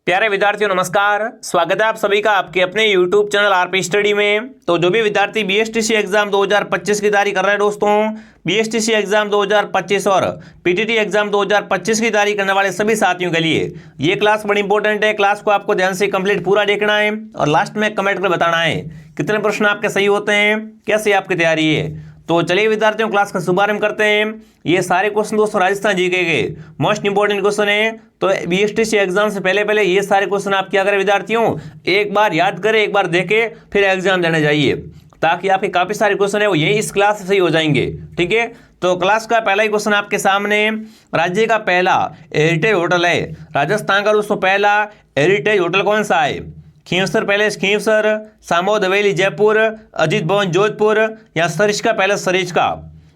प्यारे विद्यार्थियों नमस्कार। स्वागत है आप सभी का आपके अपने YouTube चैनल आरपी स्टडी में। तो जो भी विद्यार्थी बीएसटीसी एग्जाम 2025 की तैयारी कर रहे हैं दोस्तों, बीएसटीसी एग्जाम 2025 और पीटीटी एग्जाम 2025 की तैयारी करने वाले सभी साथियों के लिए ये क्लास बड़ी इंपॉर्टेंट है। क्लास को आपको ध्यान से कंप्लीट पूरा देखना है और लास्ट में कमेंट कर बताना है कितने प्रश्न आपके सही होते हैं, कैसे आपकी तैयारी है। तो चलिए विद्यार्थियों क्लास का शुभारंभ करते हैं। ये सारे क्वेश्चन दोस्तों राजस्थान जीके के मोस्ट इंपोर्टेंट क्वेश्चन है। तो बीएसटीसी एग्जाम से पहले ये सारे क्वेश्चन आप क्या करें विद्यार्थियों, एक बार याद करें, एक बार देखें, फिर एग्जाम देने जाइए, ताकि आपके काफी सारे क्वेश्चन है वो यही इस क्लास से सही हो जाएंगे। ठीक है, तो क्लास का पहला ही क्वेश्चन आपके सामने, राज्य का पहला हेरिटेज होटल है राजस्थान का दोस्तों पहला हेरिटेज होटल कौन सा है? खींवसर पैलेस खींवसर, सामोद हवेली जयपुर, अजीत भवन जोधपुर या सरिस्का पैलेस सरिस्का।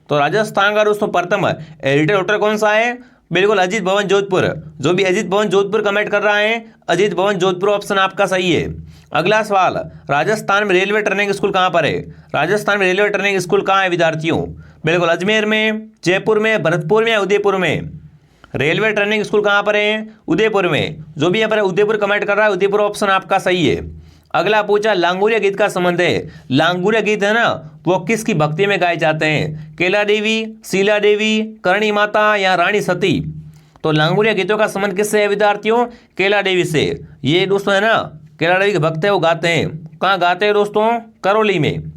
तो राजस्थान का दोस्तों प्रथम हेरिटेज होटल कौन सा है? बिल्कुल अजीत भवन जोधपुर। जो भी अजीत भवन जोधपुर कमेंट कर रहा है, अजीत भवन जोधपुर ऑप्शन आपका सही है। अगला सवाल, राजस्थान में रेलवे ट्रेनिंग स्कूल कहाँ पर है? राजस्थान में रेलवे ट्रेनिंग स्कूल कहाँ है विद्यार्थियों? बिल्कुल अजमेर में, जयपुर में, भरतपुर में या उदयपुर में। रेलवे ट्रेनिंग स्कूल कहाँ पर है? उदयपुर में। जो भी यहाँ पर उदयपुर कमेंट कर रहा है, उदयपुर ऑप्शन आपका सही है। अगला पूछा, लांगुरिया गीत का संबंध है। लांगुरिया गीत है ना, वो किसकी भक्ति में गाए जाते हैं? केला देवी, शीला देवी, करणी माता या रानी सती। तो लांगुरिया गीतों का संबंध किससे है विद्यार्थियों? केला देवी से। ये दोस्तों है ना, केला देवी के भक्त है, वो गाते हैं। कहाँ गाते हैं दोस्तों? करौली में।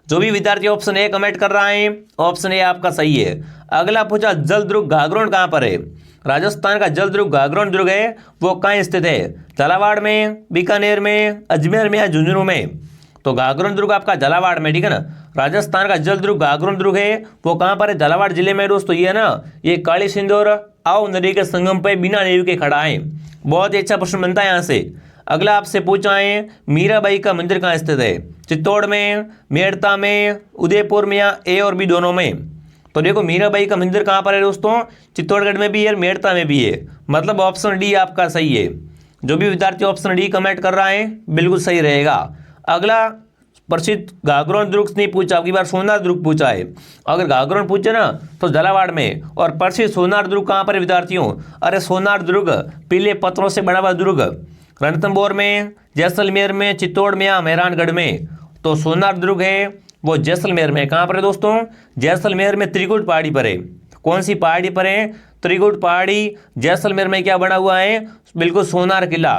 जो भी विद्यार्थी ऑप्शन ए कमेंट कर रहा है, ऑप्शन ए आपका सही है। अगला पूछा, जलदुर्ग घाघरोन कहाँ पर है? राजस्थान का जलदुर्ग घाघरोन दुर्ग है, वो कहाँ स्थित है? झालावाड़ में, बीकानेर में, अजमेर में या झुंझुनू में। तो घाघरोन दुर्ग आपका झालावाड़ में, ठीक है ना। राजस्थान का जलदुर्ग घाघरोन दुर्ग है, वो कहाँ पर है? झालावाड़ जिले में दोस्तों। ये है ना, ये काली सिंदूर आओ नदी के संगम पे बिना देवी के खड़ा है। बहुत ही अच्छा प्रश्न बनता है यहाँ से। अगला आपसे पूछा है, मीराबाई का मंदिर कहाँ स्थित है? चित्तौड़ में, मेड़ता में, उदयपुर में या ए और बी दोनों में। तो देखो मीराबाई का मंदिर कहाँ पर है दोस्तों? चित्तौड़गढ़ में भी है, मेड़ता में भी है, मतलब ऑप्शन डी आपका सही है। जो भी विद्यार्थी ऑप्शन डी कमेंट कर रहा है बिल्कुल सही रहेगा। अगला, प्रसिद्ध घाघरोन दुर्ग नहीं पूछा, अगली बार सोनार दुर्ग पूछा है। अगर घाघरोन पूछे ना तो झालावाड़ में, और प्रसिद्ध सोनार दुर्ग कहाँ पर है विद्यार्थियों? अरे सोनार दुर्ग पीले पत्थरों से बना हुआ दुर्ग रणथंभौर में, जैसलमेर में, चित्तौड़ में या मेहरानगढ़ में। तो सोनार दुर्ग है वो जैसलमेर में। कहाँ पर है दोस्तों? जैसलमेर में त्रिकुट पहाड़ी पर है। कौन सी पहाड़ी पर है? त्रिकुट पहाड़ी। जैसलमेर में क्या बना हुआ है? बिल्कुल सोनार किला।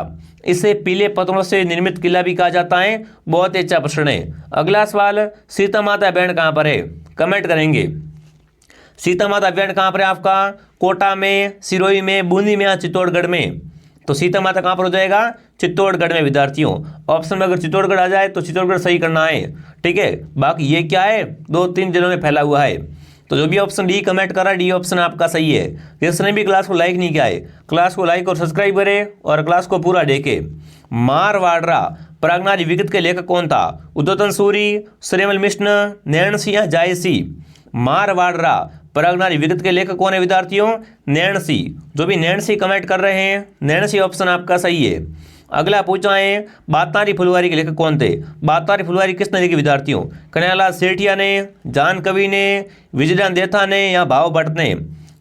इसे पीले पत्थरों से निर्मित किला भी कहा जाता है। बहुत ही अच्छा प्रश्न है। अगला सवाल, सीता माता अभ्यारण्य कहाँ पर है? कमेंट करेंगे। सीता माता अभ्यारण्य कहाँ पर है आपका? कोटा में, सिरोही में, बूंदी में या चित्तौड़गढ़ में। तो सीता माता कहाँ पर हो जाएगा? चित्तौड़गढ़ में विद्यार्थियों। ऑप्शन में अगर चित्तौड़गढ़ आ जाए तो चित्तौड़गढ़ सही करना है, ठीक है। बाकी ये क्या है, 2-3 जिलों में फैला हुआ है। तो जो भी ऑप्शन डी कमेंट कर रहा है, डी ऑप्शन आपका सही है। जिसने भी क्लास को लाइक नहीं किया है, क्लास को लाइक और सब्सक्राइब करें और क्लास को पूरा देखे। मारवाड़ा प्रागनारी विकृत के लेखक कौन था? उद्योतन सूरी, श्रीमल मिश्न, नैणसी या जायसी। मारवाड़ा प्रागनारी विकृत के लेखक कौन है विद्यार्थियों? नैणसी। जो भी नैणसी कमेंट कर रहे हैं, नैणसी ऑप्शन आपका सही है। अगला पूछा है, बातारी फुलवारी के लेखक कौन थे? बातारी फुलवारी किसने लिखी विद्यार्थियों? कन्हैयालाल सेठिया ने, जान कवि ने, विजयदान देथा ने या भाव भट्ट ने।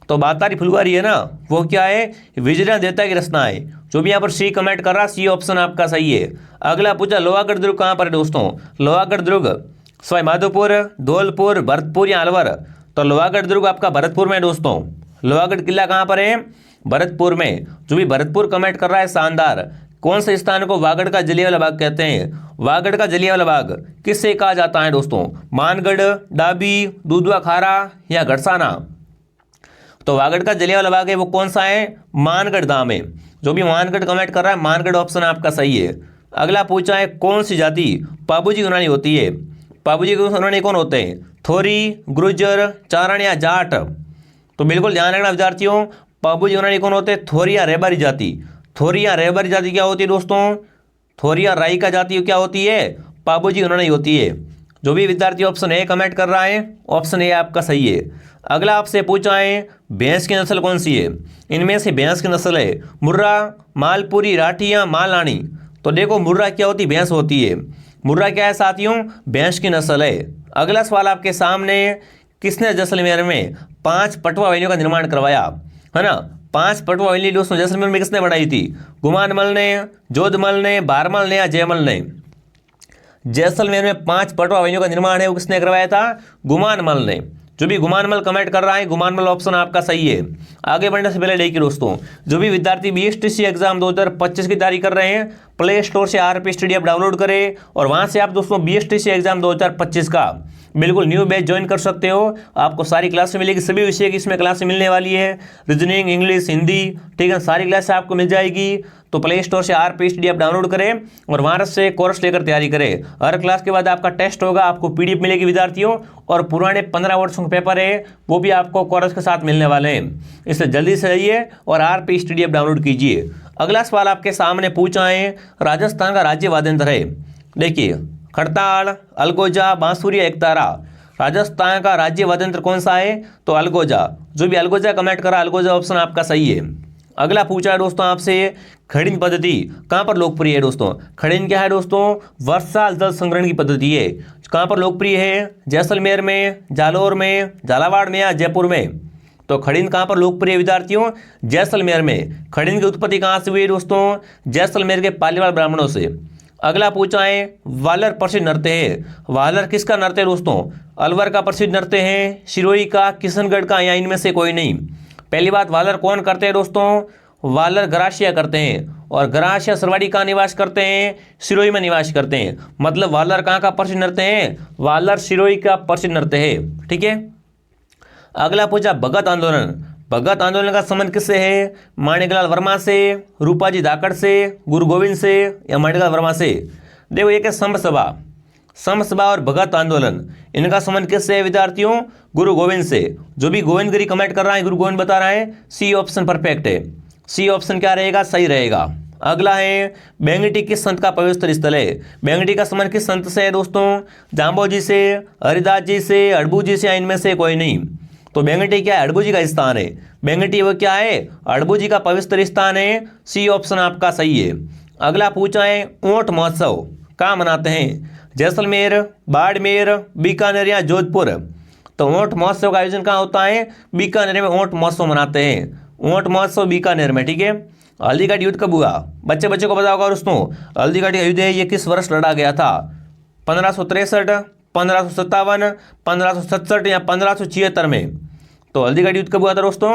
तो बातारी फुलवारी है ना, वो क्या है? विजयदान देथा की रचना है। जो भी यहाँ पर सी कमेंट कर रहा, सी ऑप्शन आपका सही है। अगला पूछा, लोहागढ़ दुर्ग कहाँ पर है दोस्तों? लोहागढ़ दुर्ग सवाई माधोपुर, धौलपुर, भरतपुर या अलवर। तो लोहागढ़ दुर्ग आपका भरतपुर में दोस्तों। लोहागढ़ किला कहाँ पर है? भरतपुर में। जो भी भरतपुर कमेंट कर रहा है शानदार। कौन से स्थान को वागड़ का जलियांवाला बाग कहते हैं? वागड़ का जलियांवाला बाग किससे कहा जाता है दोस्तों? मानगढ़, डाबी, दूधवा खारा या गड़साना। तो वागड़ का जलियांवाला बाग है वो कौन सा है? मानगढ़ धाम है। जो भी मानगढ़ कमेंट कर रहा है, मानगढ़ ऑप्शन आपका सही है। अगला पूछा है, कौन सी जाति पाबूजी यूनानी होती है? पाबूजी यूनानी कौन होते हैं? थोरी, गुर्जर, चारण या जाट। तो बिल्कुल ध्यान रखना विद्यार्थियों, पाबूजी यूनानी कौन होते हैं? थोरिया रेबारी जाति। थोरिया रेबारी जाति क्या होती है दोस्तों? थोरिया राई का जाति क्या होती है? पाबूजी यूनानी होती है। जो भी विद्यार्थी ऑप्शन ए कमेंट कर रहा है, ऑप्शन ए आपका सही है। अगला आपसे पूछा है, भैंस की नस्ल कौन सी है? इनमें से भैंस की नस्ल है मुर्रा, मालपुरी, राठी या मालानी। तो देखो मुर्रा क्या होती? भैंस होती है। मुर्रा क्या है साथियों? भैंस की नस्ल है। अगला सवाल आपके सामने, किसने जैसलमेर में 5 पटवा वाहिनियों का निर्माण करवाया? है ना, 5 पटवा हवेली दोस्तों जैसलमेर में किसने बनाई थी? गुमानमल ने, जोधमल ने, भारमल ने या जयमल ने? जैसलमेर में 5 पटवा हवेलियों का निर्माण है वो किसने करवाया था? गुमानमल ने। जो भी गुमानमल कमेंट कर रहा है, गुमानमल ऑप्शन आपका सही है। आगे बढ़ने से पहले देखिए दोस्तों, जो भी विद्यार्थी बीएसटीसी एग्जाम 2025 की तैयारी कर रहे हैं, प्ले स्टोर से आरपी स्टडी ऐप डाउनलोड करें और वहां से आप दोस्तों बीएसटीसी एग्जाम 2025 का बिल्कुल न्यू बैच ज्वाइन कर सकते हो। आपको सारी क्लासें मिलेगी, सभी विषय की इसमें क्लासें मिलने वाली है, रीजनिंग, इंग्लिश, हिंदी, ठीक है, सारी क्लासें आपको मिल जाएगी। तो प्ले स्टोर से आरपी स्टडी ऐप डाउनलोड करें और वहां से कोर्स लेकर तैयारी करें। हर क्लास के बाद आपका टेस्ट होगा, आपको पीडीएफ मिलेगी विद्यार्थियों, और पुराने 15 वर्षों के पेपर है वो भी आपको कोर्स के साथ मिलने वाले हैं। इसलिए जल्दी से जाइए और आरपी स्टडी ऐप डाउनलोड कीजिए। अगला सवाल आपके सामने पूछा है, राजस्थान का राज्य वाद्ययंत्र है, देखिए खड़ताल, अलगोजा, बांसुरी, एकतारा। राजस्थान का राज्य वाद्ययंत्र कौन सा है? तो अलगोजा। जो भी अलगोजा कमेंट करा, अलगोजा ऑप्शन आपका सही है। अगला पूछा है दोस्तों आपसे, खड़िन पद्धति कहाँ पर लोकप्रिय है दोस्तों? खड़िन क्या है दोस्तों? वर्षा जल संग्रहण की पद्धति है। कहाँ पर लोकप्रिय है? जैसलमेर में, जालौर में, झालावाड़ में या जयपुर में? तो खड़िन कहाँ पर लोकप्रिय विद्यार्थियों? जैसलमेर में। खड़िन की उत्पत्ति कहाँ से हुई है दोस्तों? जैसलमेर के पालीवाल ब्राह्मणों से। अगला पूछा है, वालर प्रसिद्ध नृत्य है, वालर किसका नृत्य है दोस्तों? अलवर का प्रसिद्ध नृत्य है, सिरोही का, किशनगढ़ का, या इनमें से कोई नहीं? पहली बात, वालर कौन करते हैं दोस्तों? वालर गरासिया करते हैं, और गरासिया सरवाड़ी का निवास करते हैं, सिरोही में निवास करते हैं। मतलब वालर कहाँ का प्रसिद्ध नृत्य है? वालर सिरोही का प्रसिद्ध नृत्य है, ठीक है। अगला पूछा, भगत आंदोलन, भगत आंदोलन का संबंध किससे है? माणिकलाल वर्मा से, रूपाजी धाकड़ से, गुरु गोविंद से या माणिकलाल वर्मा से? देखो एक है संभ सभा, संभ सभा और भगत आंदोलन, इनका संबंध किससे है विद्यार्थियों? गुरु गोविंद से। जो भी गोविंदगिरी कमेंट कर रहा है, गुरु गोविंद बता रहा है, सी ऑप्शन परफेक्ट है। सी ऑप्शन क्या रहेगा? सही रहेगा। अगला है, बेंगटी किस संत का पवित्र स्थल है? बेंगटी का संबंध किस संत से है दोस्तों? जाम्बोजी से, हरिदास जी से, अड़बू जी से, या इनमें से कोई नहीं? तो बेंगटी क्या है? अड़बू जी का स्थान है। बेंगटी वो क्या है? अड़बू जी का पवित्र स्थान है। सी ऑप्शन आपका सही है। अगला पूछा है, ऊंट महोत्सव कहाँ मनाते हैं? जैसलमेर, बाड़मेर, बीकानेर या जोधपुर? तो ऊंट महोत्सव का आयोजन कहाँ होता है? बीकानेर में ऊंट महोत्सव मनाते हैं। ऊंट महोत्सव बीकानेर में, ठीक है। हल्दीघाटी युद्ध कब हुआ? बच्चे को पता होगा दोस्तों, हल्दीघाटी का युद्ध है ये किस वर्ष लड़ा गया था? 1563, 1557, 1567 या 1576 में? तो हल्दीघाटी युद्ध कब हुआ था दोस्तों?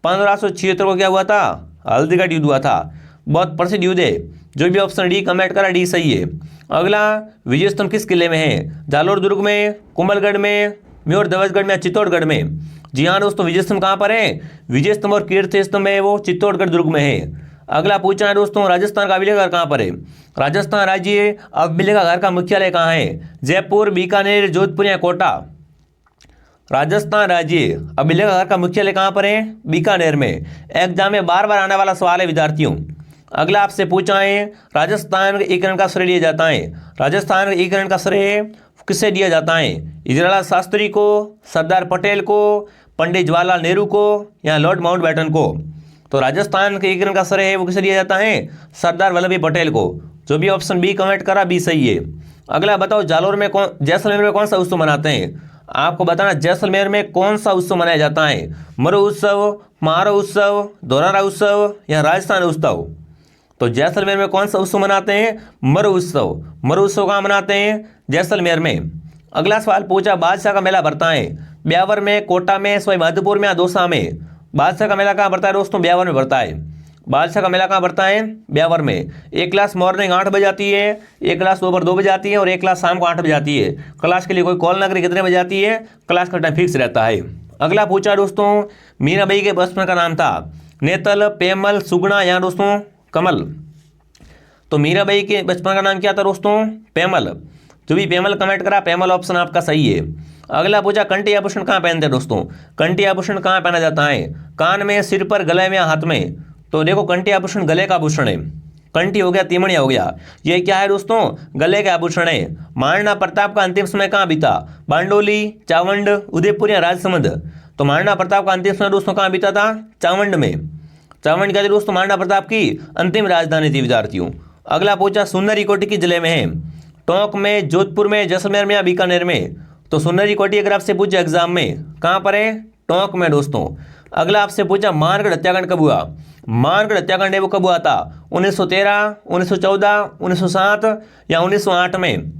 1576 को क्या हुआ था? हल्दीघाटी युद्ध हुआ था। बहुत प्रसिद्ध युद्ध है। जो भी ऑप्शन डी कमेंट करा, डी सही है। अगला, विजय स्तंभ किस किले में है? जालोर दुर्ग में, कुंभलगढ़ में, म्योर ध्वजगढ़ में या चित्तौड़गढ़ में? जी हाँ दोस्तों, विजय स्तंभ कहाँ पर है? विजय स्तंभ और कीर्ति स्तंभ है वो चित्तौड़गढ़ दुर्ग में है। अगला पूछा है दोस्तों, राजस्थान का अभिलेख घर कहाँ पर है? राजस्थान राज्य अभिलेख घर का मुख्यालय कहाँ है? जयपुर, बीकानेर, जोधपुर या कोटा? राजस्थान राज्य अभिलेख घर का मुख्यालय कहाँ पर है? बीकानेर में। एग्जाम में बार बार आने वाला सवाल है विद्यार्थियों। अगला आपसे पूछा है, राजस्थान के एकीकरण का श्रेय दिया जाता है। राजस्थान के एकीकरण का श्रेय किसे दिया जाता है? इंदिरालाल शास्त्री को, सरदार पटेल को, पंडित जवाहरलाल नेहरू को या लॉर्ड माउंटबेटन को? तो राजस्थान के एकीकरण का श्रेय है वो किसे दिया जाता है? सरदार वल्लभ भाई पटेल को। जो भी ऑप्शन बी कमेंट करा, बी सही है। अगला बताओ, जैसलमेर में कौन सा उत्सव मनाते हैं? आपको बताना जैसलमेर में कौन सा उत्सव मनाया जाता है? मरु उत्सव, महारो उत्सव, दोरारा उत्सव या राजस्थान उत्सव? तो जैसलमेर में कौन सा उत्सव मनाते हैं? मरु उत्सव। मरु उत्सव कहाँ मनाते हैं? जैसलमेर में। अगला सवाल पूछा, बादशाह का मेला भरता है ब्यावर में, कोटा में, सवाई माधोपुर में या दौसा में? बादशाह का मेला कहाँ भरता है दोस्तों? ब्यावर में भरता है। बादशाह का मेला कहाँ भरता है? ब्यावर में। एक क्लास मॉर्निंग 8 बजे आती है, एक क्लास दोपहर 2 बजे आती है और एक क्लास शाम को 8 बजे आती है। क्लास के लिए कोई कॉल ना करे कितने बजे आती है, क्लास का टाइम फिक्स रहता है। अगला पूछा दोस्तों, मीराबाई के बचपन का नाम था? नेतल, पेमल, सुगुणा या दोस्तों कमल? तो मीराबाई के बचपन का नाम क्या था दोस्तों? पेमल। जो भी पेमल कमेंट करा, पेमल ऑप्शन आपका सही है। अगला पूछा, कंठी आभूषण कहाँ पहनते हैं दोस्तों? कंठी आभूषण कहाँ पहना जाता है? कान में, सिर पर, गले में या हाथ में? तो देखो, कंठी आभूषण गले का आभूषण है। कंठी हो गया, तीमणिया हो गया, ये क्या है दोस्तों? गले के आभूषण है। महाराणा प्रताप का अंतिम समय कहाँ बीता? बांडोली, चावंड, उदयपुर या राजसमंद? तो महाराणा प्रताप का अंतिम समय दोस्तों कहाँ बीता था? चावंड में। चावंड क्या थी दोस्तों? महाराणा प्रताप की अंतिम राजधानी थी विद्यार्थियों। अगला पूछा, सुंदरी कोटी किस जिले में है? टोंक में, जोधपुर में, जैसलमेर में या बीकानेर में? तो सुंदरी कोटी अगर आपसे पूछे एग्जाम में, कहाँ पर है? टोंक में दोस्तों। अगला आपसे पूछा मानगढ़ हत्याकांड कब हुआ। मानगढ़ हत्याकांड है वो कब हुआ था, 1913, 1914, 1907 या 1908 में।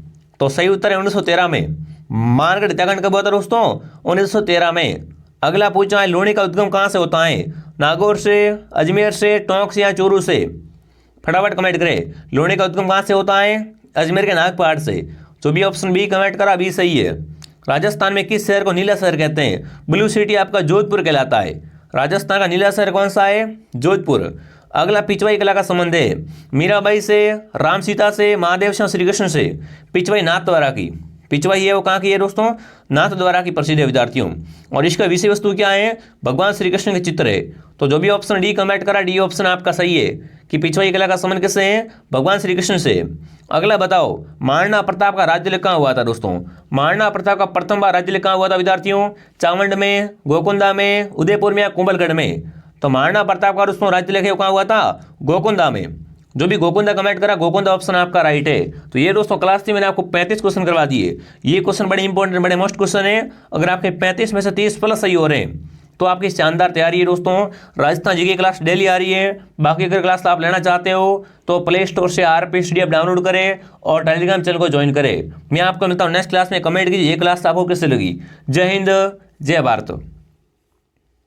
तो सही उत्तर है 1913 में। मानगढ़ हत्याकांड कब हुआ था दोस्तों, 1913 में। अगला पूछा है लोणी का उद्गम कहाँ से होता है, नागौर से, अजमेर से, टोंक से या चूरू से। फटाफट कमेंट करें, लोणी का उद्गम कहाँ से होता है, अजमेर के नाग पहाड़ से। जो भी ऑप्शन बी कमेंट करा बी सही है। राजस्थान में किस शहर को नीला शहर कहते हैं, ब्लू सिटी आपका जोधपुर कहलाता है। राजस्थान का नीला शहर कौन सा है, जोधपुर। अगला पिछवाई कला का संबंध है मीराबाई से, राम सीता से, महादेव से, श्री कृष्ण से। पिछवाई नाथ द्वारा की, पिछवाई है वो कहाँ की है दोस्तों, नाथ द्वारा की प्रसिद्ध है विद्यार्थियों। और इसका विषय वस्तु क्या है, भगवान श्री कृष्ण के चित्र है। तो जो भी ऑप्शन डी कमेंट करा डी ऑप्शन आपका सही है कि पिछवाई कला का संबंध किससे है, भगवान श्री कृष्ण से। अगला बताओ महाराणा प्रताप का राज्य कहाँ हुआ था दोस्तों। महाराणा प्रताप का प्रथम बार राज्य कहाँ हुआ था विद्यार्थियों, चावंड में, गोकुंदा में, उदयपुर में या कुंभलगढ़ में। तो महाराणा प्रताप का दोस्तों राज्य लेखे कहाँ हुआ था, गोकुंदा में। जो भी गोकुंदा कमेंट करा गोकुंदा ऑप्शन आपका राइट है। तो ये दोस्तों क्लास 3 मैंने आपको 35 क्वेश्चन करवा दिए। ये क्वेश्चन बड़े इंपॉर्टेंट, बड़े मोस्ट क्वेश्चन है। अगर आपके 35 में से 30 प्लस सही हो रहे हैं तो आपकी शानदार तैयारी है दोस्तों। राजस्थान जीके क्लास डेली आ रही है। बाकी अगर क्लास आप लेना चाहते हो तो प्ले स्टोर से RP ऐप डाउनलोड करें और टेलीग्राम चैनल को ज्वाइन करें। मैं आपको मिलता हूँ नेक्स्ट क्लास में। कमेंट कीजिए ये क्लास आपको कैसे लगी। जय हिंद, जय भारत।